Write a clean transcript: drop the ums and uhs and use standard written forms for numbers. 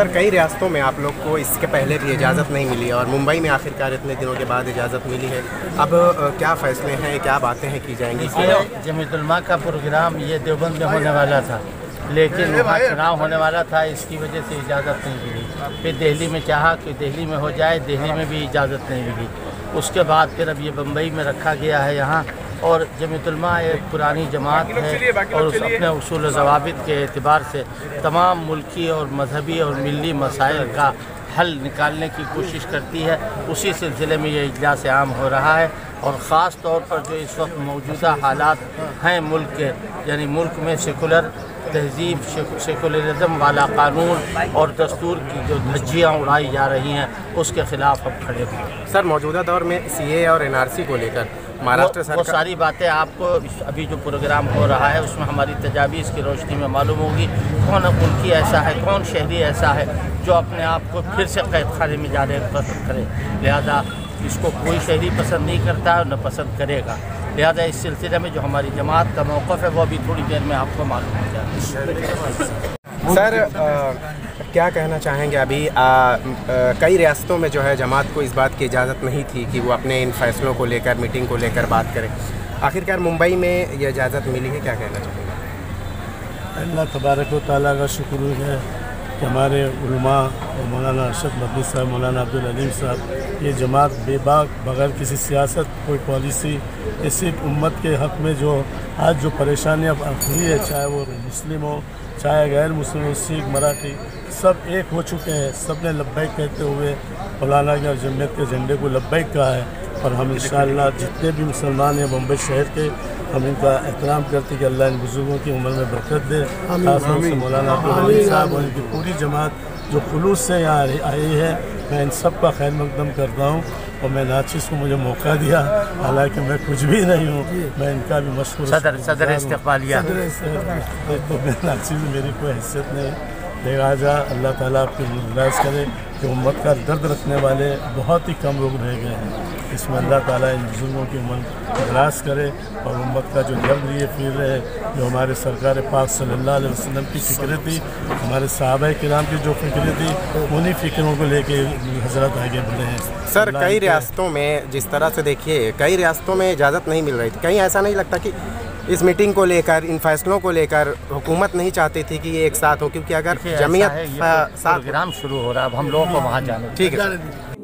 Sir कई रियासतों में आप लोग को इसके पहले भी इजाज़त नहीं मिली और मुंबई में आखिरकार इतने दिनों के बाद इजाज़त मिली है। अब क्या फ़ैसले हैं, क्या बातें हैं की जाएंगी? जमीयत उलमा का प्रोग्राम ये देवबंद में होने वाला था, लेकिन वहाँ चुनाव होने वाला था, इसकी वजह से इजाज़त नहीं मिली। फिर दिल्ली में चाहा कि दिल्ली में हो जाए, दिल्ली में भी इजाज़त नहीं मिली। उसके बाद फिर अब ये बम्बई में रखा गया है यहाँ। और जमीयत उलमा एक पुरानी जमात है और उस अपने उसूल व ज़वाबित के एतबार से तमाम मुल्की और मजहबी और मिली मसाइल का हल निकालने की कोशिश करती है। उसी सिलसिले में ये इजलास आम हो रहा है। और ख़ास तौर पर जो इस वक्त मौजूदा हालात हैं मुल्क के, यानी मुल्क में सेकुलर तहजीब, सेकुलरिज़म वाला कानून और दस्तूर की जो धज्जियाँ उड़ाई जा रही हैं, उसके ख़िलाफ़ हम खड़े हैं। सर मौजूदा दौर में CAA और NRC को लेकर महाराष्ट्र सरकार, वो सारी बातें आपको अभी जो प्रोग्राम हो रहा है उसमें हमारी तजावीज़ की रोशनी में मालूम होगी कौन मुल्की ऐसा है, कौन शहरी ऐसा है जो अपने आप को फिर से कैद खाने में जाने पसंद करे। लिहाजा इसको कोई शहरी पसंद नहीं करता है और न पसंद करेगा। लिहाजा इस सिलसिले में जो हमारी जमात का मौक़िफ़ है वो अभी थोड़ी देर में आपको मालूम हो जाएगा। सर क्या कहना चाहेंगे? अभी कई रियासतों में जो है जमात को इस बात की इजाज़त नहीं थी कि वो अपने इन फैसलों को लेकर, मीटिंग को लेकर बात करें। आखिरकार मुंबई में ये इजाज़त मिली है, क्या कहना चाहेंगे? अल्लाह तबारक व तआला का शुक्र है कि हमारे उलमा और मौलाना अरशद मदनी साहब, मौलाना अब्दुल अलीम साहब, ये जमात बेबाक बग़ैर किसी सियासत, कोई पॉलिसी, इसी उम्मत के हक़ में जो आज जो परेशानियाँ हुई है, चाहे वो मुस्लिम हो चाहे गैर मुस्लिम हो, सिख मराठी, सब एक हो चुके हैं। सब ने लब्बैक कहते हुए मौलाना के और जमीयत के झंडे को लब्बैक कहा है। और हम इंशाअल्लाह जितने भी मुसलमान हैं बम्बई शहर के, हम इनका एहतराम करते कि अल्लाह इन बुज़ुर्गों की उम्र में बरकत दे। खास तौर से मौलाना अब्दुल अलीम साहब और इनकी पूरी जमात जो खुलूस से यहाँ आई है, मैं इन सब का खैर मकदम करता हूँ। और मैं नाचिस को मुझे मौका दिया, हालांकि मैं कुछ भी नहीं हूँ, मैं इनका भी मशहूर सदर इस्तिक़बालिया तो मैं नाचिस में मेरी कोई हैसियत नहीं। लिहाजा अल्लाह ताला आपकी गुजारिश करे कि उम्मत का दर्द रखने वाले बहुत ही कम लोग रह गए हैं। इसमें अल्लाह ताला इन बुजुर्गों की उम्र दराज करे और उम्मत का जो दर्द लिए फिर रहे, जो हमारे सरकार पाक सल्लल्लाहु अलैहि वसल्लम की फ़िक्र थी, हमारे सहाबा किराम की जो फ़िक्र थी, उन्हीं फ़िक्रों को लेके हज़रत आगे बढ़े हैं। सर कई रियासतों में जिस तरह से देखिए, कई रियासतों में इजाज़त नहीं मिल रही थी, कहीं ऐसा नहीं लगता कि इस मीटिंग को लेकर, इन फैसलों को लेकर हुकूमत नहीं चाहती थी कि ये एक साथ हो? क्योंकि अगर जमीयत प्रोग्राम शुरू हो रहा है, अब हम लोगों को वहाँ जाना, ठीक है।